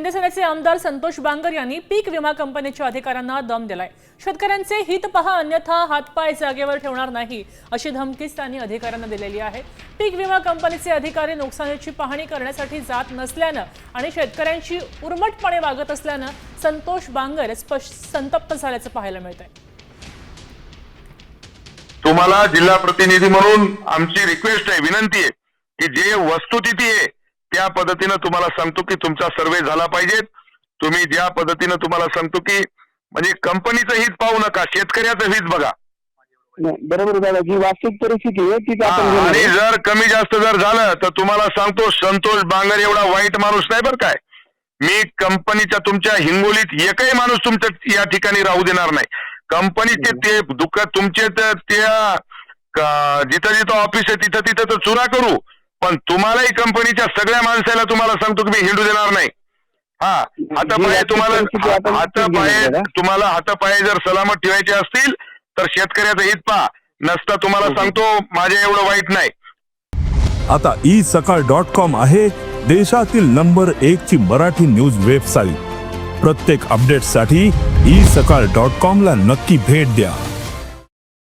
शिंदेसेनेचे आमदार संतोष बांगर यांनी पीक विमा कंपनीच्या अधिकाऱ्यांना दम दिलाय। शेतकऱ्यांचे हित पहा, अन्यथा हातपाय जागेवर ठेवणार नाही अशी धमकीच त्यांनी अधिकाऱ्यांना दिलेली आहे। पीक विमा कंपनीचे अधिकारी नुकसानीची पाहणी करण्यासाठी जात नसल्यानं आणि शेतकऱ्यांची उर्मटपणे वागत असल्यानं संतोष बांगर संतप्त झाल्याचं पाहायला मिळतंय। तुम्हाला जिल्हा प्रतिनिधी म्हणून आमची रिक्वेस्ट आहे, विनंती आहे की जे वस्तुस्थिती आहे त्या पद्धतीने तुम्हाला सांगतो की तुमचा सर्वे झाला पाहिजे। तुम्ही ज्या पद्धतीने तुम्हाला सांगतो की म्हणजे कंपनीचं हित पाहू नका, शेतकऱ्याचं हित बघा। बरोबर दादा, जी वास्तविक परिस्थिती आहे ती आपण आणि जर कमी जास्त जर झालं तर तुम्हाला सांगतो संतोष बांगर एवढा वाईट माणूस नाही बरं काय। मी कंपनीच्या तुमच्या हिंगोलीत एकही माणूस तुमच्या या ठिकाणी राहू देणार नाही। कंपनीचे ते दुःख तुमचे त्या जिथं जिथं ऑफिस आहे तिथं तिथं तर चुरा करू, पण तुम्हालाही कंपनीच्या सगळ्या माणसाला तुम्हाला सांगतो की मी हिंडू देणार नाही। हातापाय तुम्हाला हातापाय जर सलामत ठेवायचे असतील तर शेतकऱ्याचं हित पहा, नसता तुम्हाला सांगतो माझ्या एवढं वाईट नाही। आता isakal.com आहे देशातील नंबर 1 ची मराठी न्यूज वेबसाईट। प्रत्येक अपडेटसाठी isakal.com ला नक्की भेट द्या।